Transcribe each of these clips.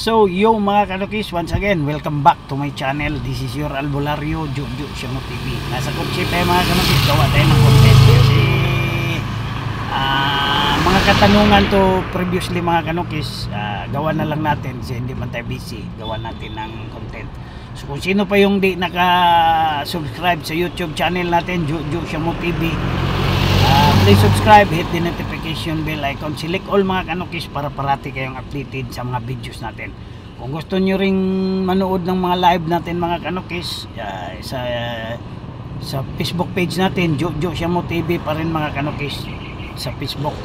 So, yo mga kanukis, once again, welcome back to my channel. This is your Albularyo, Jojo Siamo TV. Nasa kutsi tayo mga kanukis, gawa tayo ng content kasi mga katanungan to previously mga kanukis, gawa na lang natin kasi hindi man tayo busy, gawa natin ng content. So kung sino pa yung di naka-subscribe sa YouTube channel natin, Jojo Siamo TV, please subscribe, hit the notification bell icon, select all mga kanukis para parati kayong updated sa mga videos natin. Kung gusto nyo ring manood ng mga live natin mga kanukis, sa Facebook page natin, Jojo Siamo TV pa rin mga kanukis sa Facebook.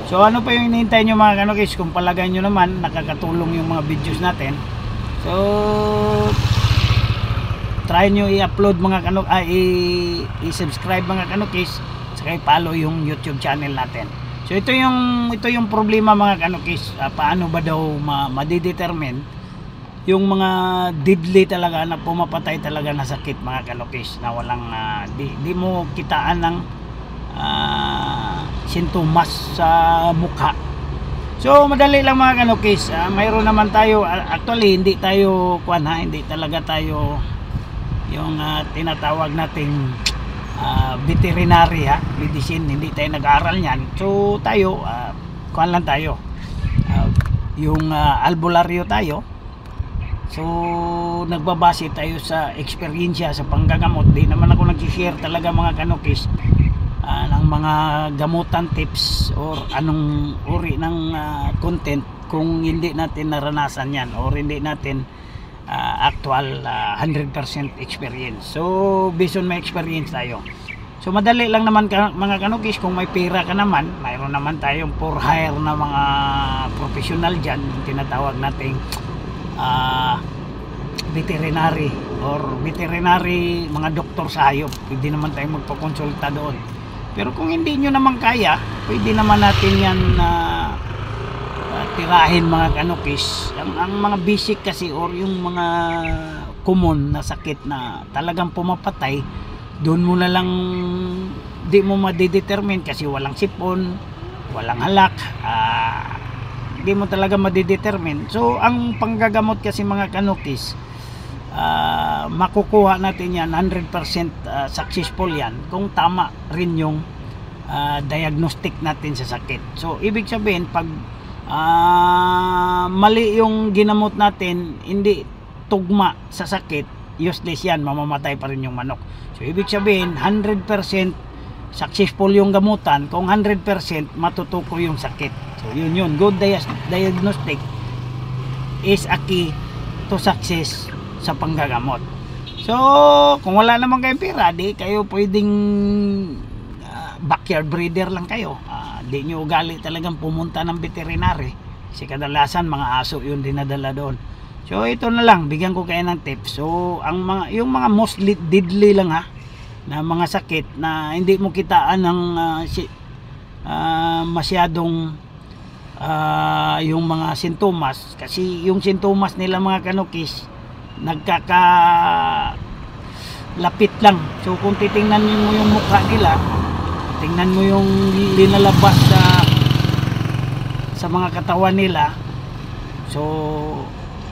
So ano pa yung hinihintay nyo mga kanukis? Kung palagay nyo naman nakakatulong yung mga videos natin, so try nyo i-upload mga kanukis, i-subscribe mga kanukis, saka i-follow yung YouTube channel natin. So ito yung problema mga kanukis, paano ba daw madidetermine yung mga deadly talaga na pumapatay talaga na sakit mga kanukis, na walang di mo kitaan ng sintomas sa mukha. So madali lang mga kanukis, mayroon naman tayo, actually hindi tayo hindi talaga tayo yung tinatawag nating veterinary medicine, hindi tayo nag-aaral niyan. So tayo lang tayo, yung albularyo tayo. So nagbabase tayo sa eksperyensya sa panggagamot. Di naman ako nag-share talaga mga kanukis ng mga gamutan tips or anong uri ng content kung hindi natin naranasan yan or hindi natin actual 100% experience. So based on my experience tayo. So madali lang naman mga kanukis, kung may pera ka naman, mayroon naman tayong for hire na mga professional dyan, tinatawag nating veterinary or veterinary, mga doktor sa hayop. Pwede naman tayong magpakonsulta doon. Pero kung hindi nyo naman kaya, pwede naman natin yan tirahin mga kanukis. Ang mga basic kasi or yung mga common na sakit na talagang pumapatay, doon mo na lang di mo madidetermine kasi walang sipon, walang halak, di mo talaga madidetermine. So ang panggagamot kasi mga kanukis, makukuha natin yan 100% successful yan kung tama rin yung diagnostic natin sa sakit. So ibig sabihin, pag mali yung ginamot natin, hindi tugma sa sakit, useless yan, mamamatay pa rin yung manok. So ibig sabihin 100% successful yung gamutan kung 100% matutuko yung sakit. So yun good diagnostic is a key to success sa panggagamot. So kung wala naman kayong pera, di kayo pwedeng backyard breeder lang kayo. Di nyo ugali talagang pumunta ng veterinary kasi kadalasan mga aso yung dinadala doon. So ito na lang, bigyan ko kayo ng tips. So yung mga most deadly lang na mga sakit na hindi mo kitaan ng masyadong yung mga sintomas, kasi yung sintomas nila mga kanukis nagkakalapit lang. So kung titingnan mo yung mukha nila, tingnan mo yung linalabas sa mga katawan nila, so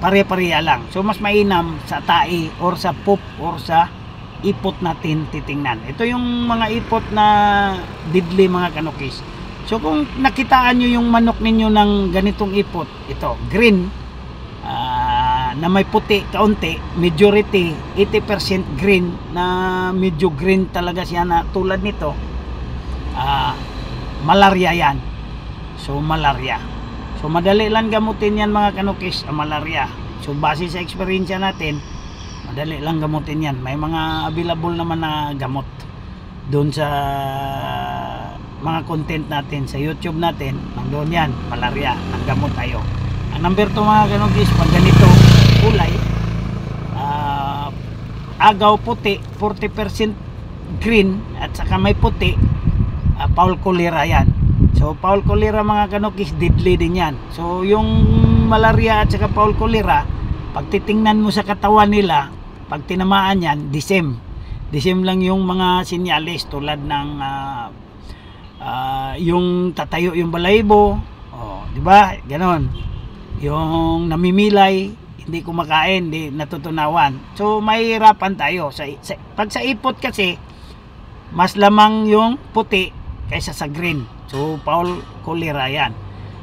pare-pareha lang. So mas mainam sa tae or sa poop or sa ipot natin titingnan. Ito yung mga ipot na deadly mga kanukis. So kung nakitaan nyo yung manok ninyo ng ganitong ipot, ito green, na may puti kaunti, majority 80% green, na medyo green talaga siya, na tulad nito, malaria yan. So malaria, so madali lang gamutin yan mga kanukis, malaria. So base sa experience natin, madali lang gamutin yan. May mga available naman na gamot doon sa mga content natin sa YouTube natin, nandoon yan, malaria, ang gamot tayo. Ang number 2 mga kanukis, pag ganito kulay, agaw puti, 40% green at saka may puti, fowl cholera yan. So fowl cholera mga kanukis, deadly din yan. So yung malaria at saka fowl cholera, pag titingnan mo sa katawan nila, pag tinamaan yan, the same lang yung mga sinyalis, tulad ng yung tatayo yung balahibo, di ba? Ganon. yung namimilay, hindi kumakain, hindi natutunawan. So mahirapan tayo pag sa ipot kasi mas lamang yung puti kaysa sa green. So Paul Cholera yan.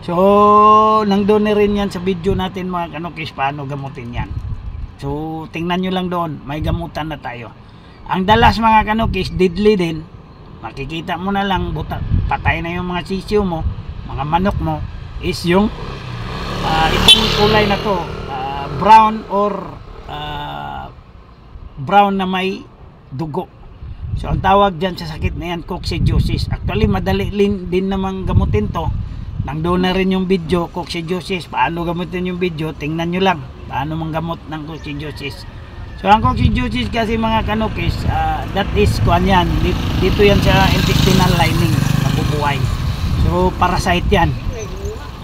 So nandun na rin yan sa video natin mga kanukis, paano gamutin yan. So tingnan nyo lang doon, may gamutan na tayo. Ang dalas mga kanukis, deadly din. Makikita mo na lang, patay na yung mga sisiyo mo, mga manok mo, is yung itong kulay na to, brown or brown na may dugo. So ang tawag dyan sa sakit na yan, coccidiosis. Actually madali din namang gamutin to. Nandun na rin yung video, coccidiosis. Paano gamutin yung video, tingnan nyo lang paano manggamot ng coccidiosis. So ang coccidiosis kasi mga kanukis, that is kuan yan, dito yan sa intestinal lining, nabubuhay. So parasite yan.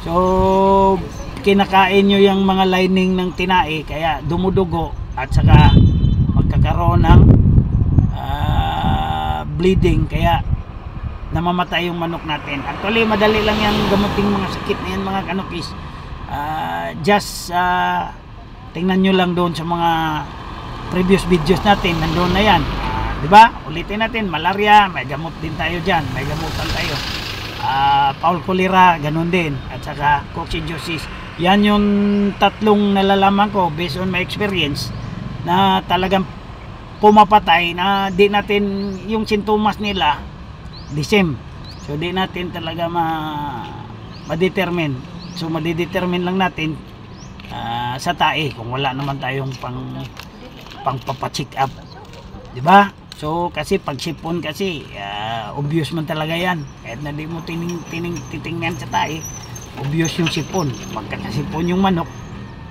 So kinakain nyo yung mga lining ng tinae, kaya dumudugo at saka magkakaroon ng bleeding, kaya namamatay yung manok natin. Actually madali lang yung gamuting mga sakit na yan mga kanukis. Just tingnan nyo lang doon sa mga previous videos natin, nandoon na yan. Diba? Ulitin natin, malaria, may gamot din tayo dyan, may gamutan tayo. Paul Cholera, ganun din, at saka coccidiosis. Yan yung tatlong nalalaman ko based on my experience na talagang pumapatay, na di natin yung sintomas nila the same. So di natin talaga ma-determine. So madidetermine lang natin sa tae kung wala naman tayong pang-check up, di ba? So kasi pag sipon kasi obvious man talaga yan, kahit na di mo titingnan sa tae, obvious yung sipon. Magkakasipon yung manok,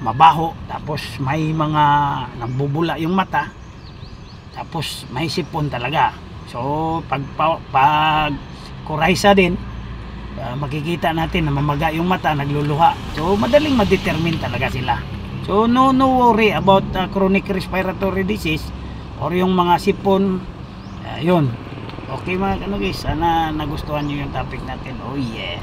mabaho, tapos may mga nambubula yung mata, tapos may sipon talaga. So pag kuraysa din, makikita natin na mamaga yung mata, nagluluha. So madaling ma-determine talaga sila. So no worry about chronic respiratory disease or yung mga sipon. Yun. Okay mga kanugis, sana nagustuhan nyo yung topic natin. Oh yeah.